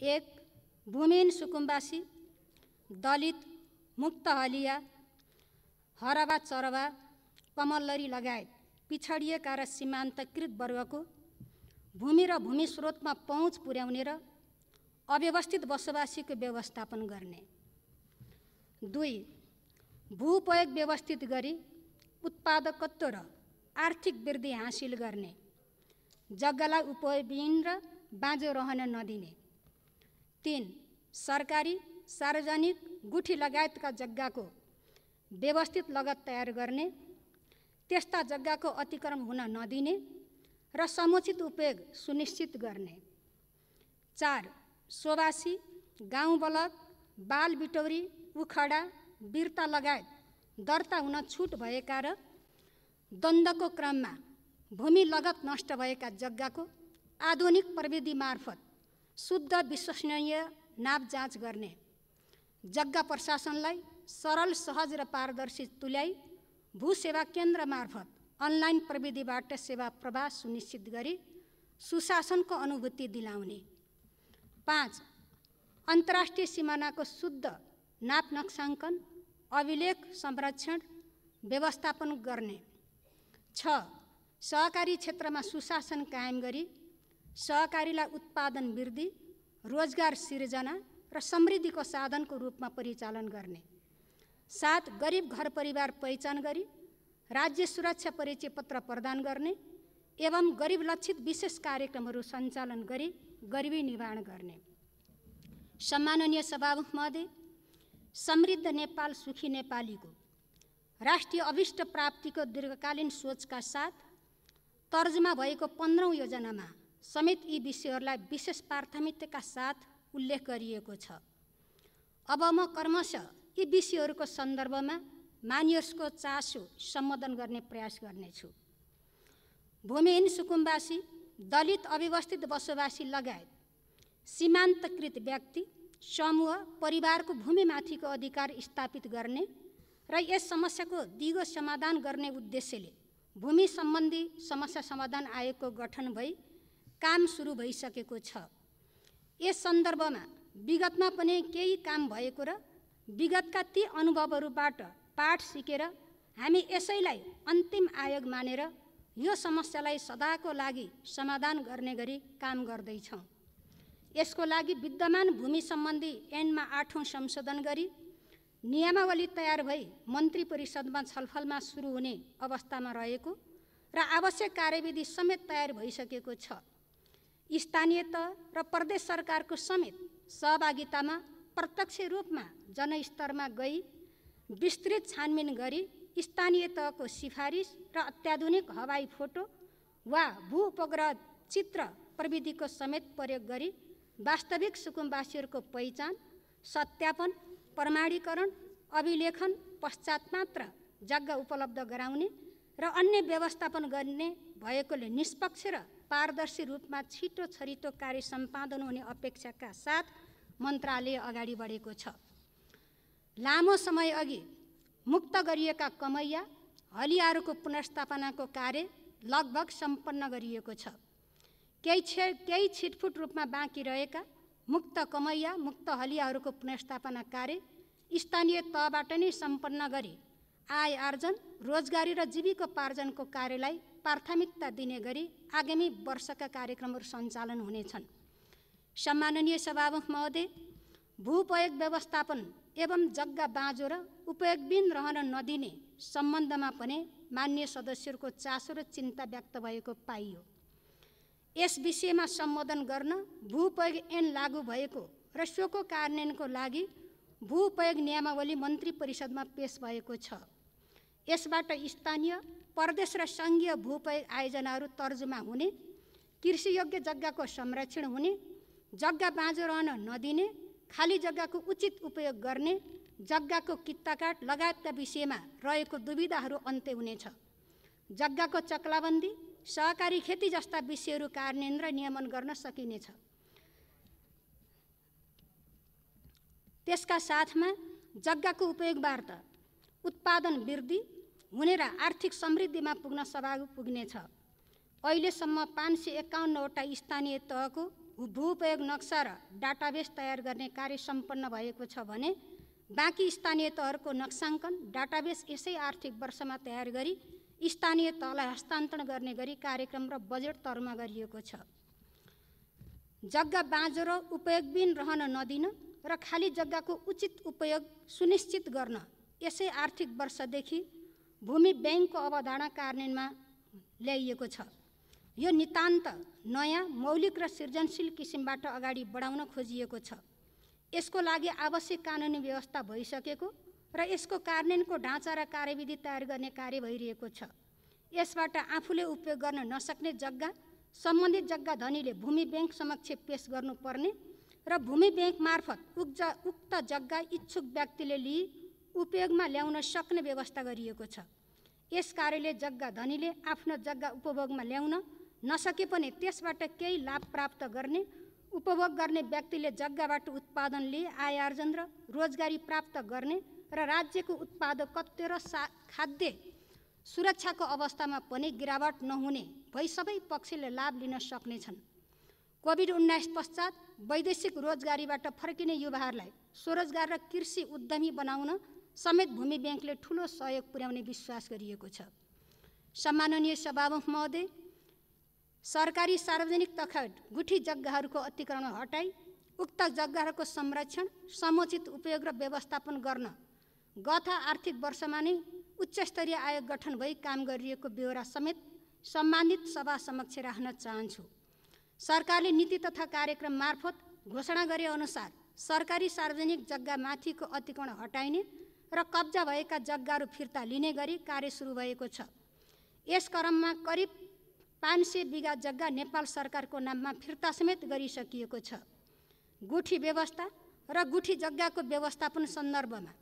1. भूमिहीन सुकुम्बासी, दलित, मुक्त हलिया, हरवा चरवा, कमलरी लगायत पिछडिएका र सीमान्तकृत वर्गको भूमि र भूमि स्रोतमा पहुँच पुर्याउने र अव्यवस्थित बसोबासीको व्यवस्थापन गर्ने। 2. भूउपयोग व्यवस्थित गरी उत्पादकत्व र आर्थिक वृद्धि हासिल गर्ने, जग्गालाई उपयोगविहीन र बाँझो रहन नदिने। 3. सरकारी, सार्वजनिक, गुठी लगायतका जग्गाको व्यवस्थित लगत तयार गर्ने, त्यस्ता जग्गाको अतिक्रमण हुन नदिने र समुचित उपयोग सुनिश्चित गर्ने। 4. सोबासी, गाउँ बलद, बाल बिटौरी, उखडा, बिर्ता लगायत दर्ता हुन छुट भएका र द्वन्द्वको क्रममा भूमि लगत नष्ट भएका जग्गाको आधुनिक प्रविधि मार्फत शुद्ध विश्वसनीय नाप जाँच गर्ने, जग्गा प्रशासनलाई सरल, सहज र पारदर्शी तुल्याई भूसेवा केन्द्र मार्फत अनलाइन प्रविधिबाट सेवा प्रवाह सुनिश्चित गरी सुशासनको अनुभूति दिलाउने। 5. अन्तर्राष्ट्रिय सिमानाको शुद्ध नाप नक्साङ्कन, अभिलेख संरक्षण, व्यवस्थापन गर्ने। 6. सहकारी क्षेत्रमा सुशासन कायम गरी सहकारीलाई उत्पादन वृद्धि, रोजगार सिर्जना र समृद्धिको साधनको रूपमा परिचालन गर्ने। 7. गरिब घर परिवार पहिचान गरी राज्य सुरक्षा परिचय पत्र प्रदान गर्ने एवं गरिब लक्षित विशेष कार्यक्रमहरू सञ्चालन गरी गरिबी निवारण गर्ने। सम्माननीय सभामुख महोदय, समृद्ध नेपाल सुखी नेपालीको राष्ट्रिय अभिष्ट प्राप्तिको दीर्घकालीन सोचका साथ तर्जुमा भएको 15औं योजनामा समेत यी विषयहरूलाई विशेष प्राथमिकताका साथ उल्लेख गरिएको छ। अब म क्रमशः यी विषयहरूको सन्दर्भमा मानिसको चासो सम्बोधन गर्ने प्रयास गर्नेछु। भूमिहीन सुकुम्बासी, दलित, अव्यवस्थित बसोबासी लगायत सीमान्तकृत व्यक्ति, समूह, परिवारको भूमिमाथिको अधिकार स्थापित गर्ने र यस समस्याको दिगो समाधान गर्ने उद्देश्यले भूमि सम्बन्धी समस्या समाधान आयोगको गठन भई काम सुरु भइसकेको छ। यस सन्दर्भमा विगतमा पनि केही काम भएको र विगतका ती अनुभवहरूबाट पाठ सिकेर हामी यसैलाई अन्तिम आयोग मानेर यो समस्यालाई सदाको लागि समाधान गर्ने गरी काम गर्दैछौँ। यसको लागि विद्यमान भूमि सम्बन्धी ऐनमा 8औं संशोधन गरी नियमावली तयार भई मन्त्री परिषदमा छलफलमा सुरु हुने अवस्थामा रहेको र आवश्यक कार्यविधि समेत तयार भइसकेको छ। स्थानीय तह र प्रदेश सरकारको समेत सहभागितामा प्रत्यक्ष रूपमा जनस्तरमा गई विस्तृत छानबिन गरी स्थानीय तहको सिफारिस र अत्याधुनिक हवाई फोटो वा भू उपग्रह चित्र प्रविधिको समेत प्रयोग गरी वास्तविक सुकुम्बासीहरूको पहिचान, सत्यापन, प्रमाणीकरण, अभिलेखन पश्चात मात्र जग्गा उपलब्ध गराउने र अन्य व्यवस्थापन गर्ने भएकोले निष्पक्ष र पारदर्शी रूपमा छिटो छरितो कार्य सम्पादन हुने अपेक्षाका साथ मन्त्रालय अगाडि बढेको छ। लामो समय अघि मुक्त गरिएका कमैया, हलियाहरूको पुनर्स्थापनाको कार्य लगभग सम्पन्न गरिएको छ। केही छिटफुट रूपमा बाँकी रहेका मुक्त कमैया, मुक्त हलियाहरूको पुनर्स्थापना कार्य स्थानीय तहबाट नै सम्पन्न गरी आय आर्जन, रोजगारी र जीविकोपार्जनको कार्यलाई प्राथमिकता दिने गरी आगामी वर्षका कार्यक्रमहरू सञ्चालन हुनेछन्। सम्माननीय सभामुख महोदय, भूउपयोग व्यवस्थापन एवं जग्गा बाँझो र उपयोगविहीन रहन नदिने सम्बन्धमा पनि मान्य सदस्यहरूको चासो र चिन्ता व्यक्त भएको पाइयो। यस विषयमा सम्बोधन गर्न भूउपयोग ऐन लागू भएको र सोको कार्यान्वयनको लागि भूउपयोग नियमावली मन्त्री परिषदमा पेश भएको छ। यसबाट स्थानीय, प्रदेश र सङ्घीय भूउपयोग आयोजनाहरू तर्जुमा हुने, कृषियोग्य जग्गाको संरक्षण हुने, जग्गा बाँझो रहन नदिने, खाली जग्गाको उचित उपयोग गर्ने, जग्गाको कित्ताकाट लगायतका विषयमा रहेको दुविधाहरू अन्त्य हुनेछ। जग्गाको चक्लाबन्दी, सहकारी खेती जस्ता विषयहरू कार्यान्वयन र नियमन गर्न सकिनेछ। त्यसका साथमा जग्गाको उपयोगबाट उत्पादन वृद्धि हुने र आर्थिक समृद्धिमा पुग्न सभाग पुग्नेछ। अहिलेसम्म 551वटा स्थानीय तहको भूउपयोग नक्सा र डाटाबेस तयार गर्ने कार्य सम्पन्न भएको छ भने बाँकी स्थानीय तहहरूको नक्साङ्कन डाटाबेस यसै आर्थिक वर्षमा तयार गरी स्थानीय तहलाई हस्तान्तरण गर्ने गरी कार्यक्रम र बजेट तहमा गरिएको छ। जग्गा बाँझो र उपयोगविहीन रहन नदिन र खाली जग्गाको उचित उपयोग सुनिश्चित गर्न यसै आर्थिक वर्षदेखि भूमि ब्याङ्कको अवधारणा कार्यान्वयनमा ल्याइएको छ। यो नितान्त नयाँ मौलिक र सृजनशील किसिमबाट अगाडि बढाउन खोजिएको छ। यसको लागि आवश्यक कानुनी व्यवस्था भइसकेको र यसको कार्यान्वयनको ढाँचा र कार्यविधि तयार गर्ने कार्य भइरहेको छ। यसबाट आफूले उपयोग गर्न नसक्ने जग्गा सम्बन्धित जग्गा धनीले भूमि ब्याङ्क समक्ष पेश गर्नुपर्ने र भूमि ब्याङ्क मार्फत उक्त जग्गा इच्छुक व्यक्तिले लिई उपयोगमा ल्याउन सक्ने व्यवस्था गरिएको छ। यस कार्यले जग्गा धनीले आफ्नो जग्गा उपभोगमा ल्याउन नसके पनि त्यसबाट केही लाभ प्राप्त गर्ने, उपभोग गर्ने व्यक्तिले जग्गाबाट उत्पादन लिई आय आर्जन र रोजगारी प्राप्त गर्ने र राज्यको उत्पादकत्व र खाद्य सुरक्षाको अवस्थामा पनि गिरावट नहुने भई सबै पक्षले लाभ लिन सक्नेछन्। कोभिड-19 पश्चात वैदेशिक रोजगारीबाट फर्किने युवाहरूलाई स्वरोजगार र कृषि उद्यमी बनाउन समेत भूमि ब्याङ्कले ठूलो सहयोग पुर्याउने विश्वास गरिएको छ। सम्माननीय सभामुख महोदय, सरकारी सार्वजनिक तथा गुठी जग्गाहरूको अतिक्रमण हटाई उक्त जग्गाहरूको संरक्षण, समुचित उपयोग र व्यवस्थापन गर्न गत आर्थिक वर्षमा नै उच्चस्तरीय आयोग गठन भई काम गरिएको ब्यौरा समेत सम्मानित सभा समक्ष राख्न चाहन्छु। सरकारले नीति तथा कार्यक्रम मार्फत घोषणा गरे अनुसार सरकारी सार्वजनिक जग्गामाथिको अतिक्रमण हटाइने र कब्जा भएका जग्गाहरू फिर्ता लिने गरी कार्य सुरु भएको छ। यस क्रममा करिब 500 बिघा जग्गा नेपाल सरकारको नाममा फिर्ता समेत गरिसकिएको छ। गुठी व्यवस्था र गुठी जग्गाको व्यवस्थापन सन्दर्भमा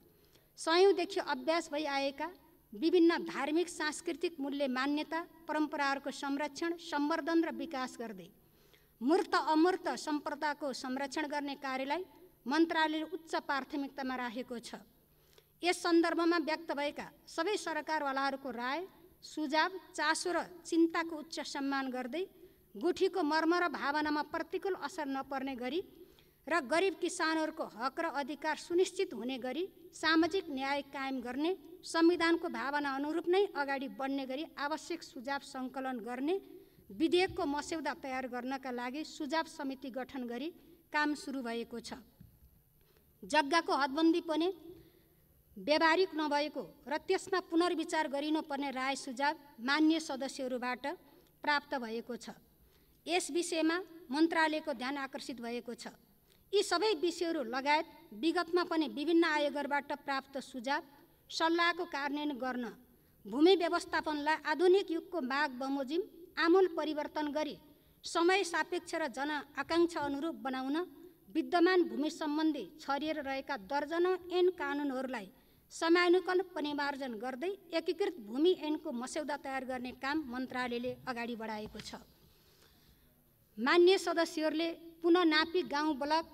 सयौँदेखि अभ्यास भई आएका विभिन्न धार्मिक सांस्कृतिक मूल्य मान्यता परम्पराहरूको संरक्षण, सम्वर्धन र विकास गर्दै मूर्त अमूर्त सम्पदाको संरक्षण गर्ने कार्यलाई मन्त्रालयले उच्च प्राथमिकतामा राखेको छ। यस सन्दर्भमा व्यक्त भएका सबै सरकारवालाहरूको राय, सुझाव, चासो र चिन्ताको उच्च सम्मान गर्दै गुठीको मर्म र भावनामा प्रतिकूल असर नपर्ने गरी र गरिब किसानहरूको हक र अधिकार सुनिश्चित हुने गरी सामाजिक न्याय कायम गर्ने, संविधानको भावना अनुरूप नै अगाडि बढ्ने गरी आवश्यक सुझाव सङ्कलन गर्ने विधेयकको मस्यौदा तयार गर्नका लागि सुझाव समिति गठन गरी काम सुरु भएको छ। जग्गाको हदबन्दी पनि व्यावहारिक नभएको र त्यसमा पुनर्विचार गरिनुपर्ने राय सुझाव मान्य सदस्यहरूबाट प्राप्त भएको छ। यस विषयमा मन्त्रालयको ध्यान आकर्षित भएको छ। यी सबै विषयहरू लगायत विगतमा पनि विभिन्न आयोगहरूबाट प्राप्त सुझाव सल्लाहको कार्यान्वयन गर्न भूमि व्यवस्थापनलाई आधुनिक युगको माग बमोजिम आमूल परिवर्तन गरी समय सापेक्ष र जनआकाङ्क्षा अनुरूप बनाउन विद्यमान भूमि सम्बन्धी छरिएर रहेका दर्जनौं ऐन कानुनहरूलाई समयानुकूल परिमार्जन गर्दै एकीकृत भूमि ऐनको मस्यौदा तयार गर्ने काम मन्त्रालयले अगाडि बढाएको छ। मान्य सदस्यहरूले पुनः नापी गाउँ ब्लक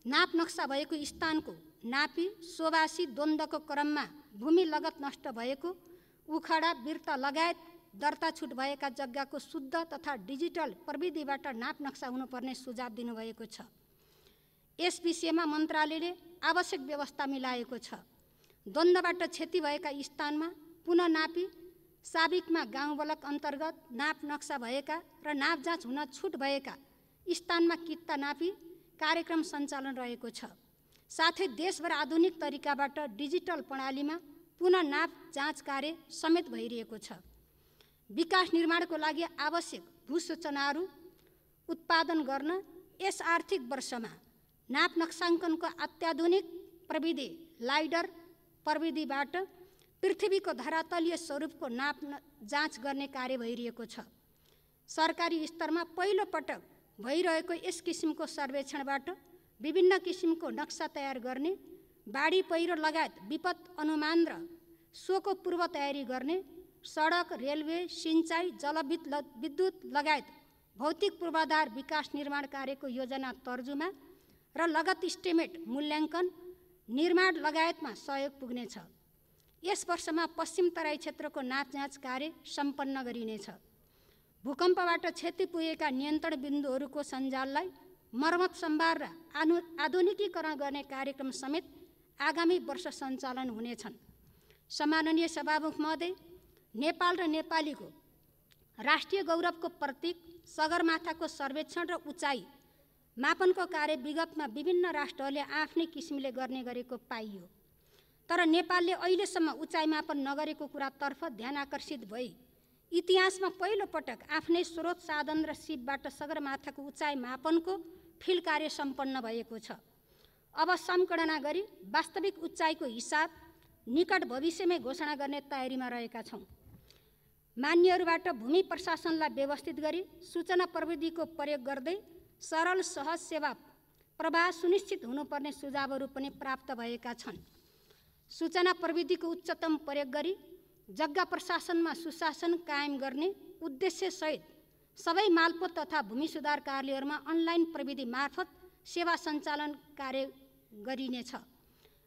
नाप नक्सा भएको स्थानको नापी सोभासी द्वन्द्वको क्रममा भूमि लगत नष्ट भएको, उखडा बिर्ता लगायत दर्ता छुट भएका जग्गाको शुद्ध तथा डिजिटल प्रविधिबाट नाप नक्सा हुनुपर्ने सुझाव दिनुभएको छ। यस विषयमा मन्त्रालयले आवश्यक व्यवस्था मिलाएको छ। द्वन्द्वबाट क्षति भएका स्थानमा पुनः नापी, साबिकमा गाउँ ब्लक अन्तर्गत नाप नक्सा भएका र नाप जाँच हुन छुट भएका स्थानमा कित्ता नापी कार्यक्रम सञ्चालन रहेको छ। साथै देशभर आधुनिक तरिकाबाट डिजिटल प्रणालीमा पुनः नाप जाँच कार्य समेत भइरहेको छ। विकास निर्माणको लागि आवश्यक भूसूचनाहरू उत्पादन गर्न यस आर्थिक वर्षमा नाप नक्साङ्कनको अत्याधुनिक प्रविधि लाइडर प्रविधिबाट पृथ्वीको धरातलीय स्वरूपको नाप जाँच गर्ने कार्य भइरहेको छ। सरकारी स्तरमा पहिलो पटक भइरहेको यस किसिमको सर्वेक्षणबाट विभिन्न किसिमको नक्सा तयार गर्ने, बाढी पहिरो लगायत विपद अनुमान र सोको पूर्व तयारी गर्ने, सडक, रेलवे, सिँचाइ, जलविद्युत लगायत भौतिक पूर्वाधार विकास निर्माण कार्यको योजना तर्जुमा र लगत इस्टिमेट मूल्याङ्कन निर्माण लगायतमा सहयोग पुग्नेछ। यस वर्षमा पश्चिम तराई क्षेत्रको नाप जाँच कार्य सम्पन्न गरिनेछ। भूकम्पबाट क्षति पुगेका नियन्त्रण बिन्दुहरूको सञ्जाललाई मर्मत सम्भार र आधुनिकीकरण गर्ने कार्यक्रम समेत आगामी वर्ष सञ्चालन हुनेछन्। सम्माननीय सभामुख महोदय, नेपाल र नेपालीको राष्ट्रिय गौरवको प्रतीक सगरमाथाको सर्वेक्षण र उचाइ मापनको कार्य विगतमा विभिन्न राष्ट्रहरूले आफ्नै किसिमले गर्ने गरेको पाइयो। तर नेपालले अहिलेसम्म उचाइ मापन नगरेको कुरातर्फ ध्यान आकर्षित भई इतिहासमा पहिलो पटक आफ्नै स्रोत साधन र सिपबाट सगरमाथाको उचाइ मापनको फिल्ड कार्य सम्पन्न भएको छ। अब संगणना गरी वास्तविक उचाइको हिसाब निकट भविष्यमै घोषणा गर्ने तयारीमा रहेका छौँ। मान्यहरूबाट भूमि प्रशासनलाई व्यवस्थित गरी सूचना प्रविधिको प्रयोग गर्दै सरल सहज सेवा प्रवाह सुनिश्चित हुनुपर्ने सुझावहरू पनि प्राप्त भएका छन्। सूचना प्रविधिको उच्चतम प्रयोग गरी जग्गा प्रशासनमा सुशासन कायम गर्ने उद्देश्यसहित सबै मालपोत तथा भूमि सुधार कार्यालयहरूमा अनलाइन प्रविधि मार्फत सेवा सञ्चालन कार्य गरिनेछ।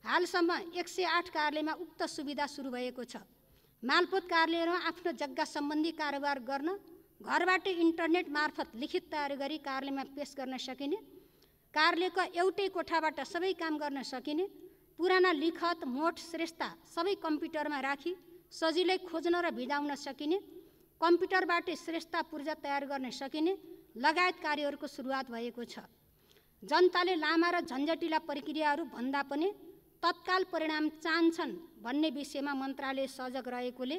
हालसम्म 108 कार्यालयमा उक्त सुविधा सुरु भएको छ। मालपोत कार्यालयहरूमा आफ्नो जग्गा सम्बन्धी कारोबार गर्न घरबाट इन्टरनेट मार्फत लिखित तयार गरी कार्यालयमा पेश गर्न सकिने, कार्यालयको एउटै कोठाबाट सबै काम गर्न सकिने, पुराना लिखत मोट श्रेष्ठता सबै कम्प्युटरमा राखी सजिलै खोज्न र भिजाउन सकिने, कम्प्युटरबाट श्रेष्ठता पूर्जा तयार गर्न सकिने लगायत कार्यहरूको सुरुवात भएको छ। जनताले लामा र झन्झटिला प्रक्रियाहरू भन्दा पनि तत्काल परिणाम चाहन्छन् भन्ने विषयमा मन्त्रालय सजग रहेकोले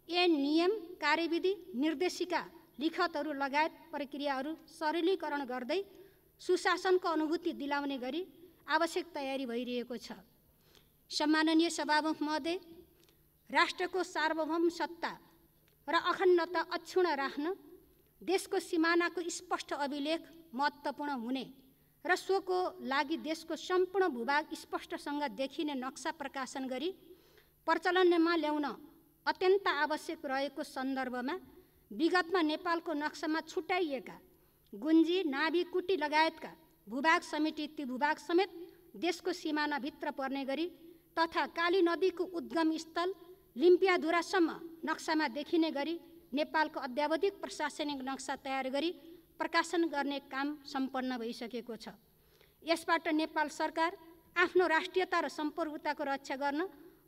यी नियम, कार्यविधि, निर्देशिका, लिखतहरू लगायत प्रक्रियाहरू सरलीकरण गर्दै सुशासनको अनुभूति दिलाउने गरी आवश्यक तयारी भइरहेको छ। सम्माननीय सभामुख महोदय, राष्ट्रको सार्वभौम सत्ता र अखण्डता अक्षुण्ण राख्न देशको सिमानाको स्पष्ट अभिलेख महत्त्वपूर्ण हुने र सोको लागि देशको सम्पूर्ण भूभाग स्पष्टसँग देखिने नक्सा प्रकाशन गरी प्रचलनमा ल्याउन अत्यन्त आवश्यक रहेको सन्दर्भमा विगतमा नेपालको नक्सामा छुट्याइएका गुन्जी, नाभी, कुटी लगायतका भूभाग समेटी ती भूभाग समेत देशको सिमानाभित्र पर्ने गरी तथा काली नदीको उद्गम स्थल लिम्पियाधुरासम्म नक्सामा देखिने गरी नेपालको अद्यावधिक प्रशासनिक नक्सा तयार गरी प्रकाशन गर्ने काम सम्पन्न भइसकेको छ। यसबाट नेपाल सरकार आफ्नो राष्ट्रियता र सम्प्रभुताको रक्षा गर्न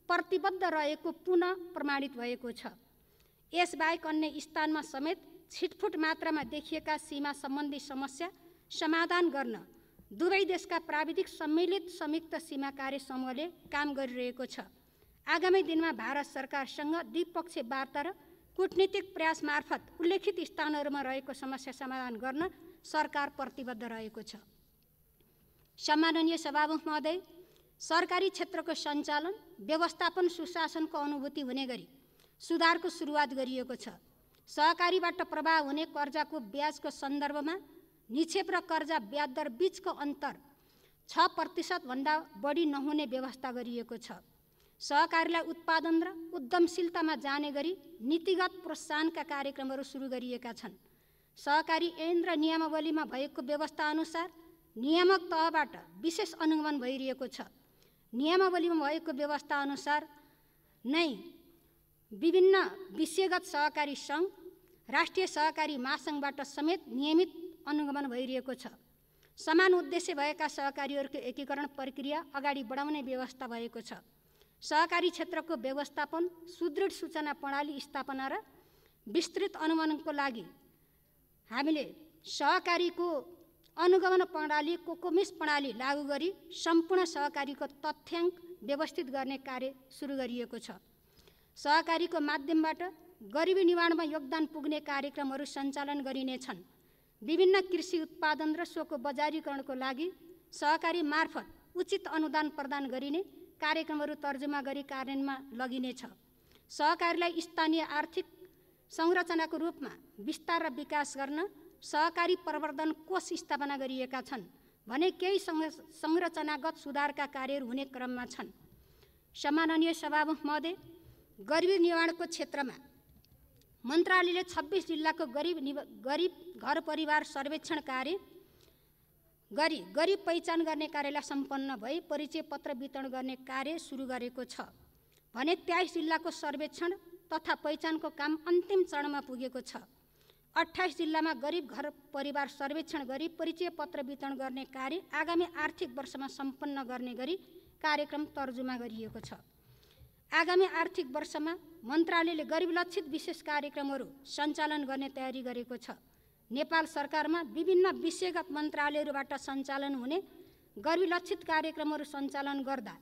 प्रतिबद्ध रहेको पुनः प्रमाणित भएको छ। यसबाहेक अन्य स्थानमा समेत छिटफुट मात्रामा देखिएका सीमा सम्बन्धी समस्या समाधान गर्न दुवै देशका प्राविधिक सम्मिलित संयुक्त सीमा कार्य समूहले काम गरिरहेको छ। आगामी दिनमा भारत सरकारसँग द्विपक्षीय वार्ता र कूटनीतिक प्रयास मार्फत उल्लेखित स्थानहरूमा रहेको समस्या समाधान गर्न सरकार प्रतिबद्ध रहेको छ। सम्माननीय सभामुख महोदय, सरकारी क्षेत्रको सञ्चालन, व्यवस्थापन, सुशासनको अनुभूति हुने गरी सुधारको सुरुवात गरिएको छ। सहकारीबाट प्रवाह हुने कर्जाको ब्याजको सन्दर्भमा निक्षेप र कर्जा ब्याज दर बीचको अन्तर 6% भन्दा बढी नहुने व्यवस्था गरिएको छ। सहकारीलाई उत्पादन र उद्यमशीलतामा जाने गरी नीतिगत प्रोत्साहनका कार्यक्रमहरू सुरु गरिएका छन्। सहकारी ऐन र नियमावलीमा भएको व्यवस्था अनुसार नियामक तहबाट विशेष अनुगमन भइरहेको छ। नियमावलीमा भएको व्यवस्था अनुसार नै विभिन्न विषयगत सहकारी सङ्घ, राष्ट्रिय सहकारी महासङ्घबाट समेत नियमित अनुगमन भइरहेको छ। समान उद्देश्य भएका सहकारीहरूको एकीकरण प्रक्रिया अगाडि बढाउने व्यवस्था भएको छ। सहकारी क्षेत्रको व्यवस्थापन, सुदृढ सूचना प्रणाली स्थापना र विस्तृत अनुगमनको लागि हामीले सहकारीको अनुगमन प्रणाली कोकोमिस प्रणाली लागू गरी सम्पूर्ण सहकारीको तथ्याङ्क व्यवस्थित गर्ने कार्य सुरु गरिएको छ। सहकारीको माध्यमबाट गरिबी निवारणमा योगदान पुग्ने कार्यक्रमहरू सञ्चालन गरिनेछन्। विभिन्न कृषि उत्पादन र सोको बजारीकरणको लागि सहकारी मार्फत उचित अनुदान प्रदान गरिने कार्यक्रमहरू तर्जुमा गरी कार्यान्वयनमा लगिनेछ। सहकारीलाई स्थानीय आर्थिक संरचनाको रूपमा विस्तार र विकास गर्न सहकारी प्रवर्धन कोष स्थापना गरिएका छन् भने केही संरचनागत सुधारका कार्यहरू हुने क्रममा छन्। सम्माननीय सभामुख महोदय, गरिबी निवारणको क्षेत्रमा मन्त्रालयले 26 जिल्लाको गरिब घर परिवार सर्वेक्षण कार्य गरी गरिब पहिचान गर्ने कार्यलाई सम्पन्न भई परिचय पत्र वितरण गर्ने कार्य सुरु गरेको छ भने 23 जिल्लाको सर्वेक्षण तथा पहिचानको काम अन्तिम चरणमा पुगेको छ। 28 जिल्लामा गरिब घर परिवार सर्वेक्षण गरी परिचय पत्र वितरण गर्ने कार्य आगामी आर्थिक वर्षमा सम्पन्न गर्ने गरी कार्यक्रम तर्जुमा गरिएको छ। आगामी आर्थिक वर्षमा मन्त्रालयले गरिब लक्षित विशेष कार्यक्रमहरू सञ्चालन गर्ने तयारी गरेको छ। नेपाल सरकारमा विभिन्न विषयगत मन्त्रालयहरूबाट सञ्चालन हुने गरिब लक्षित कार्यक्रमहरू सञ्चालन गर्दा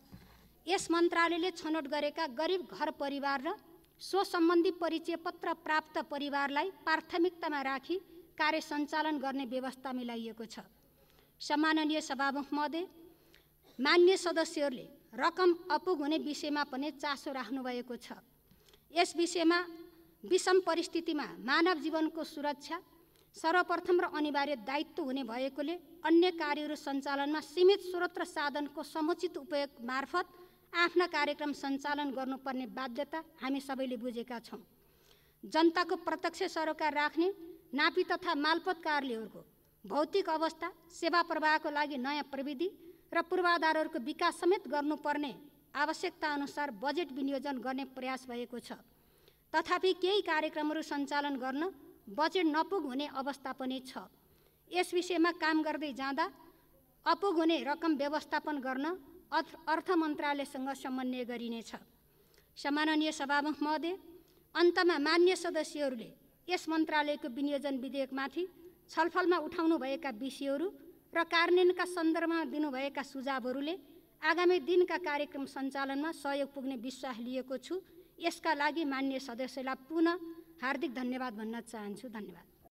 यस मन्त्रालयले छनौट गरेका गरिब घर परिवार र सो सम्बन्धी परिचय पत्र प्राप्त परिवारलाई प्राथमिकतामा राखी कार्य सञ्चालन गर्ने व्यवस्था मिलाइएको छ। सम्माननीय सभामुख महोदय, मान्य सदस्यहरूले रकम अपुग हुने विषयमा पनि चासो राख्नुभएको छ। यस विषयमा विषम परिस्थितिमा मानव जीवनको सुरक्षा सर्वप्रथम र अनिवार्य दायित्व हुने भएकोले अन्य कार्यहरू सञ्चालनमा सीमित स्रोत र साधनको समुचित उपयोग मार्फत आफ्ना कार्यक्रम सञ्चालन गर्नुपर्ने बाध्यता हामी सबैले बुझेका छौँ। जनताको प्रत्यक्ष सरोकार राख्ने नापी तथा मालपोत कार्यालयहरूको भौतिक अवस्था, सेवा प्रवाहको लागि नयाँ प्रविधि र पूर्वाधारहरूको विकास समेत गर्नुपर्ने आवश्यकता अनुसार बजेट विनियोजन गर्ने प्रयास भएको छ। तथापि केही कार्यक्रमहरू सञ्चालन गर्न बजेट नपुग हुने अवस्था पनि छ। यस विषयमा काम गर्दै जाँदा अपुग हुने रकम व्यवस्थापन गर्न अर्थ मन्त्रालयसँग समन्वय गरिनेछ। सम्माननीय सभामुख महोदय, अन्तमा मान्य सदस्यहरूले यस मन्त्रालयको विनियोजन विधेयकमाथि छलफलमा उठाउनुभएका विषयहरू र कार्यान्वयनका सन्दर्भमा दिनुभएका सुझावहरूले आगामी दिनका कार्यक्रम सञ्चालनमा सहयोग पुग्ने विश्वास लिएको छु। यसका लागि मान्य सदस्यलाई पुनः हार्दिक धन्यवाद भन्न चाहन्छु। धन्यवाद।